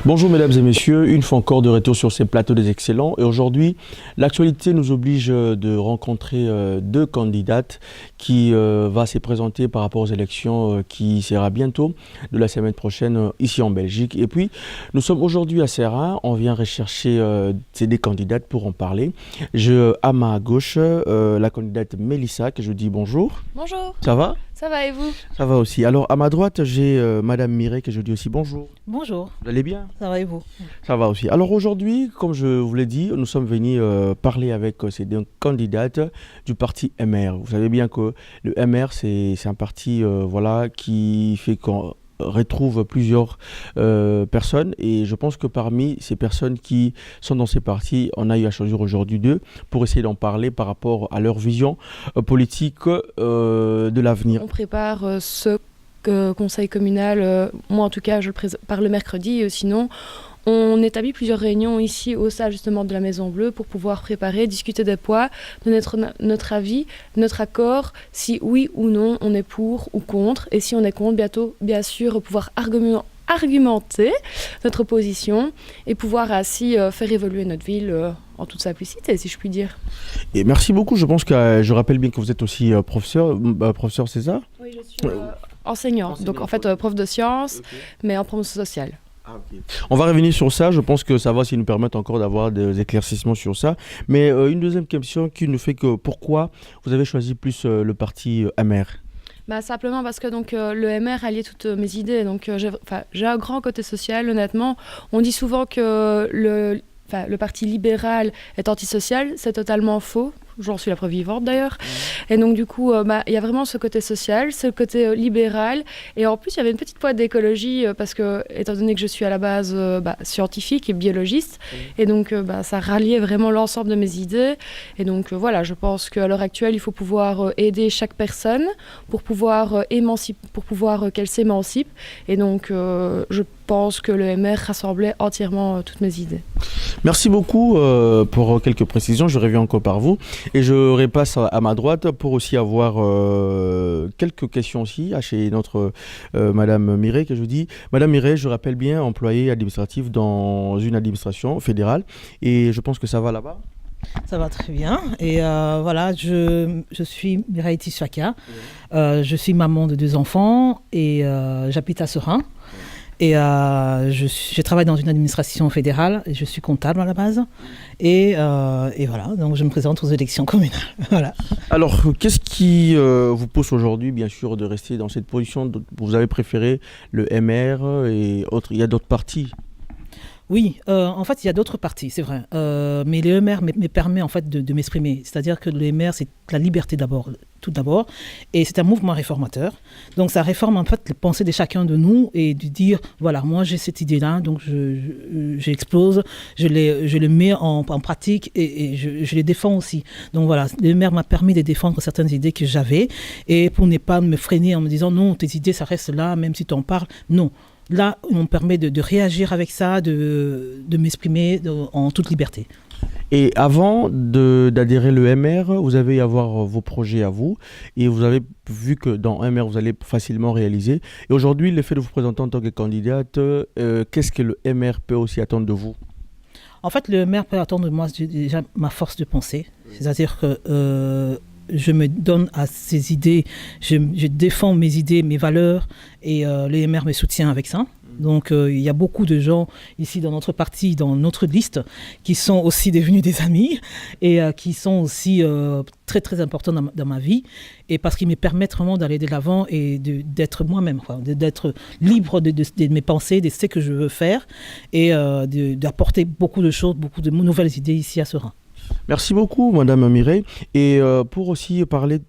Bonjour mesdames et messieurs, une fois encore de retour sur ces plateaux des excellents et aujourd'hui l'actualité nous oblige de rencontrer deux candidates qui va se présenter par rapport aux élections qui sera bientôt de la semaine prochaine ici en Belgique. Et puis nous sommes aujourd'hui à Serra, on vient rechercher ces deux candidates pour en parler. À ma gauche la candidate Mélissa que je dis bonjour. Bonjour. Ça va? Ça va et vous? Ça va aussi. Alors à ma droite j'ai Madame Mireille que je dis aussi bonjour. Bonjour. Vous allez bien? Ça va et vous? Ça va aussi. Alors aujourd'hui, comme je vous l'ai dit, nous sommes venus parler avec ces deux candidates du parti MR. Vous savez bien que le MR, c'est un parti voilà, qui fait qu'on retrouve plusieurs personnes et je pense que parmi ces personnes qui sont dans ces partis, on a eu à choisir aujourd'hui d'eux pour essayer d'en parler par rapport à leur vision politique de l'avenir. On prépare ce conseil communal, moi en tout cas je le prépare le mercredi, sinon on établit plusieurs réunions ici au sein justement de la Maison Bleue pour pouvoir préparer, discuter des poids, donner notre avis, notre accord, si oui ou non on est pour ou contre, et si on est contre, bientôt bien sûr pouvoir argumenter notre position et pouvoir ainsi faire évoluer notre ville en toute simplicité, si je puis dire. Et merci beaucoup, je pense que je rappelle bien que vous êtes aussi professeur, professeur César. Oui, je suis enseignante, donc en fait prof de sciences, okay. Mais en promotion sociale. Ah, okay. On va revenir sur ça, je pense que ça va aussi nous permettre encore d'avoir des éclaircissements sur ça. Mais une deuxième question qui nous fait que pourquoi vous avez choisi plus le parti MR? Bah, simplement parce que donc, le MR alliait toutes mes idées. Donc, j'ai un grand côté social, honnêtement. On dit souvent que le parti libéral est antisocial, c'est totalement faux. J'en suis la preuve vivante d'ailleurs. Et donc du coup, y a vraiment ce côté social, ce côté libéral. Et en plus, il y avait une petite pointe d'écologie parce que, étant donné que je suis à la base scientifique et biologiste, et donc ça ralliait vraiment l'ensemble de mes idées. Et donc voilà, je pense qu'à l'heure actuelle, il faut pouvoir aider chaque personne pour pouvoir qu'elle s'émancipe. Et donc je pense que le MR rassemblait entièrement toutes mes idées. Merci beaucoup pour quelques précisions. Je reviens encore par vous. Et je repasse à ma droite pour aussi avoir quelques questions aussi chez notre Madame Mireille que je dis. Madame Mireille, je rappelle bien, employée administrative dans une administration fédérale. Et je pense que ça va là-bas. Ça va très bien. Et voilà, je suis Mireille Tissuaka. Je suis maman de 2 enfants et j'habite à Serein. Et je travaille dans une administration fédérale et je suis comptable à la base. Et voilà, donc je me présente aux élections communales. Voilà. Alors, qu'est-ce qui vous pousse aujourd'hui, bien sûr, de rester dans cette position? Vous avez préféré le MR et autres. Il y a d'autres partis? Oui, en fait, il y a d'autres partis, c'est vrai. Mais le MR me permet en fait de m'exprimer. C'est-à-dire que le MR, c'est la liberté tout d'abord. Et c'est un mouvement réformateur. Donc, ça réforme en fait les pensées de chacun de nous et de dire, voilà, moi j'ai cette idée-là, donc j'explose, je le mets en pratique et je les défends aussi. Donc voilà, le MR m'a permis de défendre certaines idées que j'avais et pour ne pas me freiner en me disant, non, tes idées, ça reste là, même si tu en parles, non. Là, on me permet de réagir avec ça, de m'exprimer en toute liberté. Et avant d'adhérer le MR, vous avez avoir vos projets à vous et vous avez vu que dans MR, vous allez facilement réaliser. Et aujourd'hui, le fait de vous présenter en tant que candidate, qu'est-ce que le MR peut aussi attendre de vous? En fait, le MR peut attendre de moi déjà ma force de pensée. C'est-à-dire que je me donne à ces idées, je défends mes idées, mes valeurs et le MR me soutient avec ça. Donc il y a beaucoup de gens ici dans notre parti, dans notre liste, qui sont aussi devenus des amis et qui sont aussi très très importants dans ma vie et parce qu'ils me permettent vraiment d'aller de l'avant et d'être moi-même, d'être libre de mes pensées, de ce que je veux faire et d'apporter beaucoup de choses, beaucoup de nouvelles idées ici à Serein. Merci beaucoup, Madame Mireille. Et pour aussi parler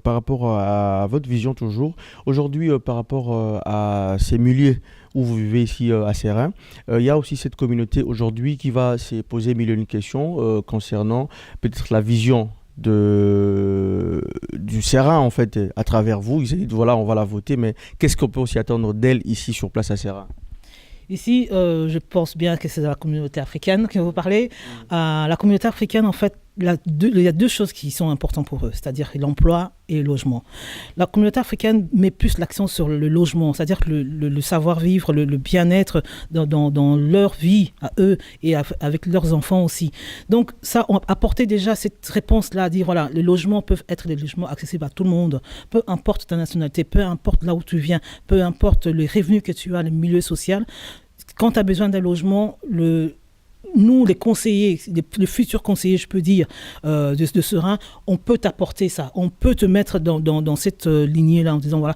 par rapport à votre vision toujours, aujourd'hui par rapport à ces milieux où vous vivez ici à Serein, il y a aussi cette communauté aujourd'hui qui va se poser mille et une questions concernant peut-être la vision du Serein en fait à travers vous. Ils disent voilà, on va la voter, mais qu'est-ce qu'on peut aussi attendre d'elle ici sur place à Serein? Ici, je pense bien que c'est de la communauté africaine que vous parlez. La communauté africaine, en fait, il y a deux choses qui sont importantes pour eux, c'est-à-dire l'emploi et le logement. La communauté africaine met plus l'accent sur le logement, c'est-à-dire que le savoir-vivre, le bien-être dans leur vie à eux et avec leurs enfants aussi. Donc ça, on a apporté déjà cette réponse-là, à dire voilà, les logements peuvent être des logements accessibles à tout le monde, peu importe ta nationalité, peu importe là où tu viens, peu importe les revenus que tu as, le milieu social. Quand tu as besoin d'un logement, nous, les conseillers, les futurs conseillers, je peux dire, de Seraing, on peut t'apporter ça. On peut te mettre dans cette lignée-là en disant, voilà,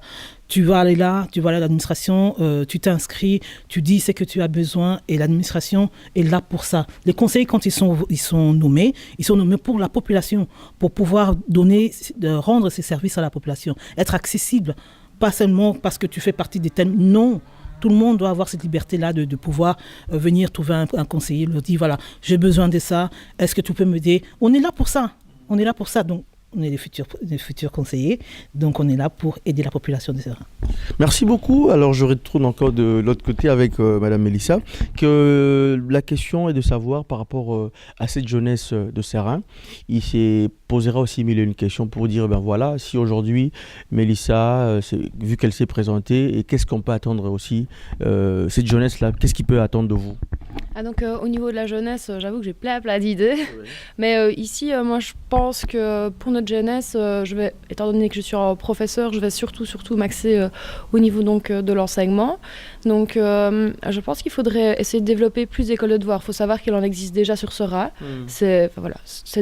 tu vas aller là, tu vas aller à l'administration, tu t'inscris, tu dis ce que tu as besoin et l'administration est là pour ça. Les conseillers, quand ils sont nommés pour la population, pour pouvoir rendre ces services à la population, être accessible, pas seulement parce que tu fais partie des thèmes, non. Tout le monde doit avoir cette liberté-là de pouvoir venir trouver un conseiller, leur dire voilà, j'ai besoin de ça, est-ce que tu peux m'aider? On est là pour ça. Donc on est les futurs conseillers, donc on est là pour aider la population de Seraing. Merci beaucoup. Alors je retourne encore de l'autre côté avec Madame Mélissa, que la question est de savoir par rapport à cette jeunesse de Seraing. Il s'est posera aussi mille et une questions pour dire ben voilà, si aujourd'hui Mélissa, vu qu'elle s'est présentée, et qu'est-ce qu'on peut attendre aussi, cette jeunesse-là, qu'est-ce qu'il peut attendre de vous? Donc au niveau de la jeunesse, j'avoue que j'ai plein d'idées. Oui. Mais ici, moi je pense que pour notre jeunesse, étant donné que je suis professeur, je vais surtout m'axer au niveau donc, de l'enseignement. Donc je pense qu'il faudrait essayer de développer plus d'écoles de devoirs. Il faut savoir qu'il en existe déjà sur Seraing. C'est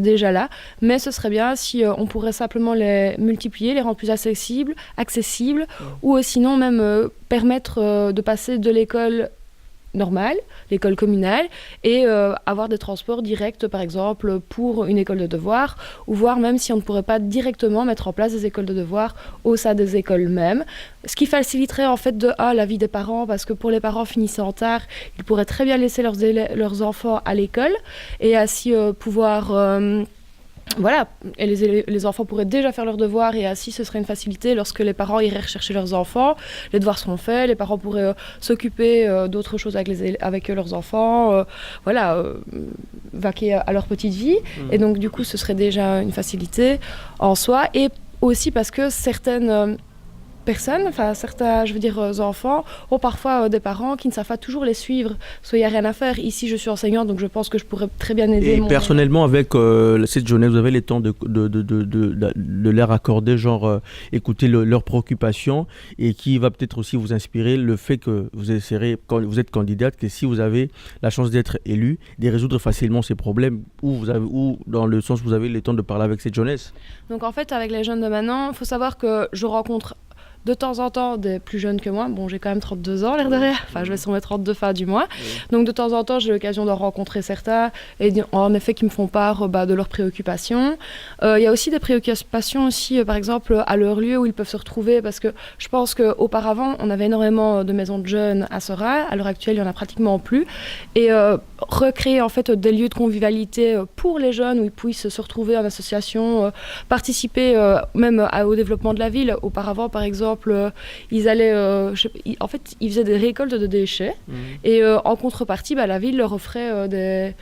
déjà là. Mais ce serait bien si on pourrait simplement les multiplier, les rendre plus accessibles ou sinon même permettre de passer de l'école normale, l'école communale, et avoir des transports directs, par exemple, pour une école de devoirs, ou voire même si on ne pourrait pas directement mettre en place des écoles de devoirs au sein des écoles mêmes, ce qui faciliterait en fait la vie des parents, parce que pour les parents finissant tard, ils pourraient très bien laisser leurs enfants à l'école, et ainsi pouvoir... Voilà, et les enfants pourraient déjà faire leurs devoirs et ainsi ce serait une facilité lorsque les parents iraient rechercher leurs enfants. Les devoirs seront faits, les parents pourraient s'occuper d'autres choses avec leurs enfants, vaquer à leur petite vie. Et donc du coup ce serait déjà une facilité en soi. Et aussi parce que certaines... personnes, certains, enfants ont parfois des parents qui ne savent pas toujours les suivre, soit il n'y a rien à faire. Ici, je suis enseignante, donc je pense que je pourrais très bien aider. Et personnellement, avec cette jeunesse, vous avez les temps de leur accorder, écouter leurs préoccupations, et qui va peut-être aussi vous inspirer le fait que vous êtes candidate, que si vous avez la chance d'être élu, de résoudre facilement ces problèmes, ou dans le sens où vous avez le temps de parler avec cette jeunesse. Donc en fait, avec les jeunes de maintenant, il faut savoir que je rencontre de temps en temps des plus jeunes que moi. Bon, j'ai quand même 32 ans, l'air de rien. Enfin, je vais sur mes 32 fin du mois. Oui. Donc, de temps en temps, j'ai l'occasion d'en rencontrer certains et en effet, qui me font part de leurs préoccupations. Il y a aussi des préoccupations aussi, par exemple, à leur lieu où ils peuvent se retrouver, parce que je pense qu'auparavant, on avait énormément de maisons de jeunes à Seraing. À l'heure actuelle, il n'y en a pratiquement plus. Et recréer, en fait, des lieux de convivialité pour les jeunes où ils puissent se retrouver en association, participer même au développement de la ville. Auparavant, par exemple, ils allaient, ils faisaient des récoltes de déchets et en contrepartie, la ville leur offrait des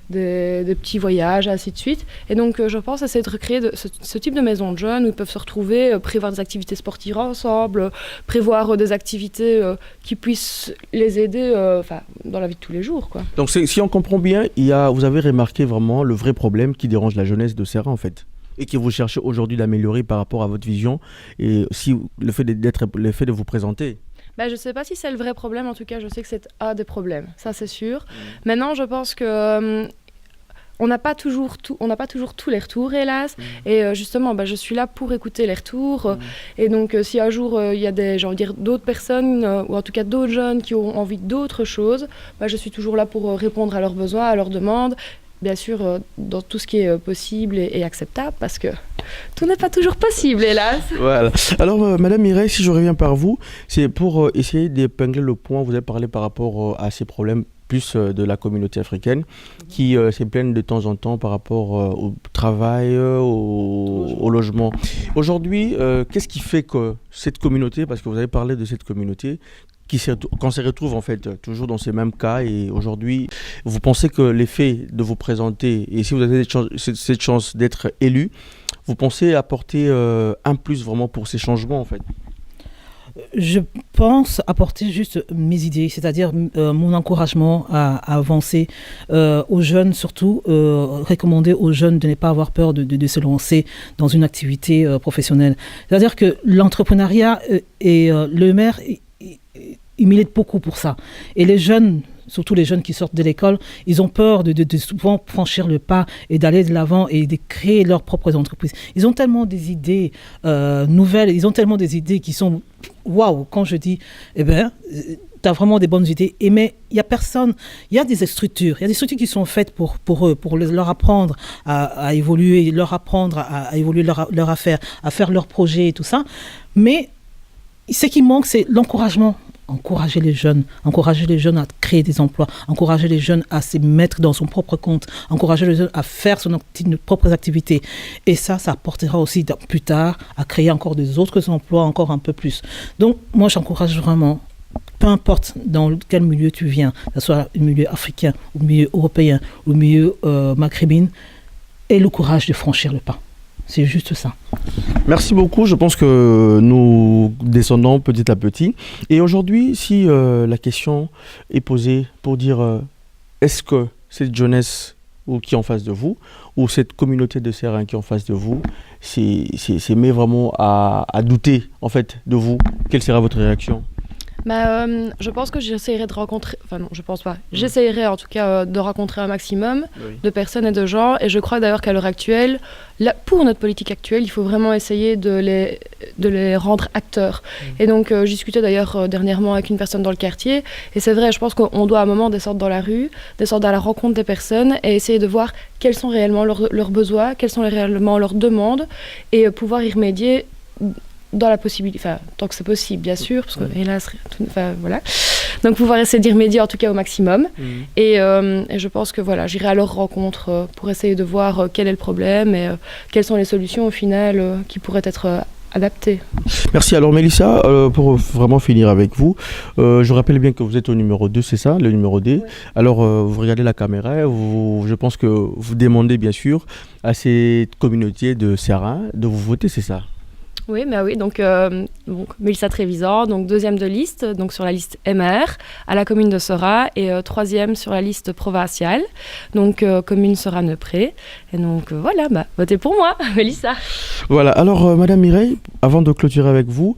petits voyages, ainsi de suite. Et donc, je pense essayer de recréer ce type de maison de jeunes où ils peuvent se retrouver, prévoir des activités sportives ensemble, prévoir des activités qui puissent les aider dans la vie de tous les jours, quoi. Donc, si on comprend bien, vous avez remarqué vraiment le vrai problème qui dérange la jeunesse de Seraing, en fait, et que vous cherchez aujourd'hui d'améliorer par rapport à votre vision et aussi le fait de vous présenter. Je ne sais pas si c'est le vrai problème, en tout cas je sais que c'est un des problèmes, ça c'est sûr. Maintenant je pense que on n'a pas toujours tous les retours, hélas. Et justement, je suis là pour écouter les retours. Et donc, si un jour, il y a d'autres personnes, ou en tout cas d'autres jeunes qui ont envie d'autres choses, je suis toujours là pour répondre à leurs besoins, à leurs demandes. Bien sûr, dans tout ce qui est possible et acceptable, parce que tout n'est pas toujours possible, hélas. Voilà. Alors, Madame Mireille, si je reviens par vous, c'est pour essayer d'épingler le point. Vous avez parlé par rapport à ces problèmes plus de la communauté africaine qui se plaignent de temps en temps par rapport au travail, au logement. Aujourd'hui, qu'est-ce qui fait que cette communauté, parce que vous avez parlé de cette communauté, qu'on se retrouve en fait toujours dans ces mêmes cas. Et aujourd'hui, vous pensez que l'effet de vous présenter, et si vous avez cette chance d'être élu, vous pensez apporter un plus vraiment pour ces changements en fait? Je pense apporter juste mes idées, c'est-à-dire mon encouragement à avancer aux jeunes, surtout recommander aux jeunes de ne pas avoir peur de se lancer dans une activité professionnelle. C'est-à-dire que l'entrepreneuriat et le maire, il milite beaucoup pour ça. Et les jeunes, surtout les jeunes qui sortent de l'école, ils ont peur de souvent franchir le pas et d'aller de l'avant et de créer leurs propres entreprises. Ils ont tellement des idées nouvelles, ils ont tellement des idées qui sont waouh. Quand je dis, tu as vraiment des bonnes idées. Mais il y a personne, il y a des structures qui sont faites pour eux, pour leur apprendre à évoluer, leur apprendre à évoluer leur affaire, à faire leurs projets et tout ça. Mais ce qui manque, c'est l'encouragement. Encourager les jeunes à créer des emplois, encourager les jeunes à se mettre dans son propre compte, encourager les jeunes à faire son propres activités. Et ça apportera aussi plus tard à créer encore des autres emplois, encore un peu plus. Donc, moi, j'encourage vraiment, peu importe dans quel milieu tu viens, que ce soit le milieu africain, ou le milieu européen, ou le milieu maghrébin, aie le courage de franchir le pas. C'est juste ça. Merci beaucoup. Je pense que nous descendons petit à petit. Et aujourd'hui, si la question est posée pour dire est-ce que cette jeunesse qui est en face de vous, ou cette communauté de Seraing qui est en face de vous, c'est met vraiment à douter en fait de vous, quelle sera votre réaction? Je pense que j'essaierai de rencontrer... Enfin non, je pense pas. J'essaierai en tout cas de rencontrer un maximum de personnes et de gens. Et je crois d'ailleurs qu'à l'heure actuelle, pour notre politique actuelle, il faut vraiment essayer de les rendre acteurs. Et donc, je discutais d'ailleurs dernièrement avec une personne dans le quartier. Et c'est vrai, je pense qu'on doit à un moment descendre dans la rue, descendre à la rencontre des personnes et essayer de voir quels sont réellement leurs besoins, quelles sont réellement leurs demandes et pouvoir y remédier dans la possibilité, enfin, tant que c'est possible, bien sûr, parce que hélas, voilà. Donc, pouvoir essayer d'y remédier en tout cas au maximum. Et je pense que voilà, j'irai à leur rencontre pour essayer de voir quel est le problème et quelles sont les solutions au final qui pourraient être adaptées. Merci. Alors, Mélissa, pour vraiment finir avec vous, je rappelle bien que vous êtes au numéro 2, c'est ça, le numéro D. Oui. Alors, vous regardez la caméra, je pense que vous demandez bien sûr à cette communauté de Seraing de vous voter, c'est ça? Oui, donc Mélissa Trévisan, donc deuxième de liste, donc sur la liste MR à la commune de Sera et troisième sur la liste provinciale, donc commune Sera-Neupré. Et donc voilà, votez pour moi, Mélissa. Voilà, alors Madame Mireille, avant de clôturer avec vous,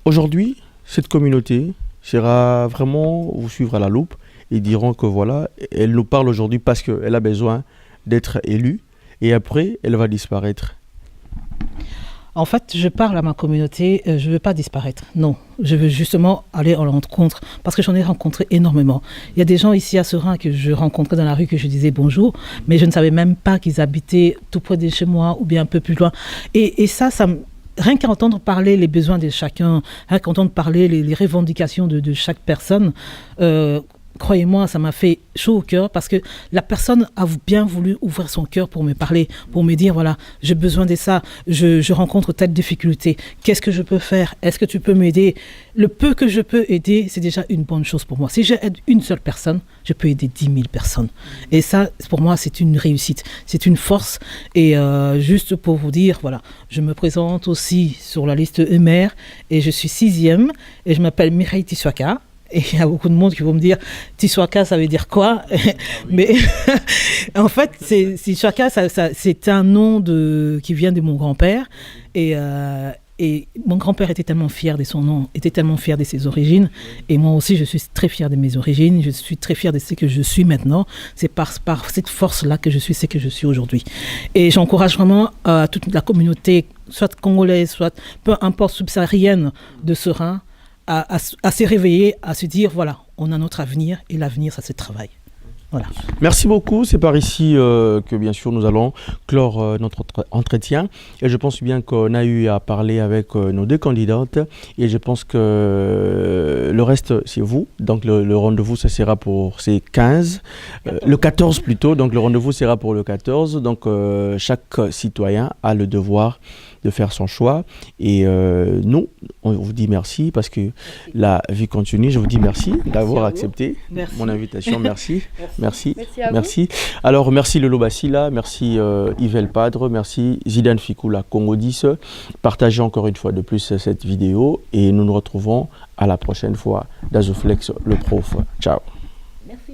aujourd'hui, cette communauté sera vraiment vous suivre à la loupe et diront que voilà, elle nous parle aujourd'hui parce qu'elle a besoin d'être élue et après, elle va disparaître. En fait, je parle à ma communauté, je ne veux pas disparaître. Non, je veux justement aller en rencontre parce que j'en ai rencontré énormément. Il y a des gens ici à Seraing que je rencontrais dans la rue que je disais bonjour, mais je ne savais même pas qu'ils habitaient tout près de chez moi ou bien un peu plus loin. Et ça rien qu'à entendre parler les besoins de chacun, rien qu'à entendre parler les revendications de chaque personne, croyez-moi, ça m'a fait chaud au cœur parce que la personne a bien voulu ouvrir son cœur pour me parler, pour me dire, voilà, j'ai besoin de ça, je rencontre telle difficulté, qu'est-ce que je peux faire, est-ce que tu peux m'aider? Le peu que je peux aider, c'est déjà une bonne chose pour moi. Si j'aide une seule personne, je peux aider 10 000 personnes. Et ça, pour moi, c'est une réussite, c'est une force. Et juste pour vous dire, voilà, je me présente aussi sur la liste EMER et je suis 6e et je m'appelle Mireille Tissoaka. Et il y a beaucoup de monde qui vont me dire Tissoaka, ça veut dire quoi? Mais en fait, Tissoaka, c'est un nom qui vient de mon grand-père. Et mon grand-père était tellement fier de son nom, était tellement fier de ses origines. Et moi aussi, je suis très fière de mes origines. Je suis très fière de ce que je suis maintenant. C'est par cette force-là que je suis ce que je suis aujourd'hui. Et j'encourage vraiment toute la communauté, soit congolaise, soit peu importe subsaharienne de Seraing, à se réveiller, à se dire, voilà, on a notre avenir et l'avenir, ça se travaille. Voilà. Merci beaucoup. C'est par ici que, bien sûr, nous allons clore notre entretien. Et je pense bien qu'on a eu à parler avec nos deux candidates. Et je pense que le reste, c'est vous. Donc, le rendez-vous, ça sera pour ces 15. Le 14 plutôt. Donc, le rendez-vous sera pour le 14. Donc, chaque citoyen a le devoir de faire son choix. Et nous, on vous dit merci parce que la vie continue. Je vous dis merci d'avoir accepté mon invitation. Merci. Merci. Merci. Alors, merci Lolo Basila, merci Yves Padre, merci Zidane Fikoula Congo 10. Partagez encore une fois de plus cette vidéo et nous nous retrouvons à la prochaine fois d'Azoflex le prof. Ciao. Merci.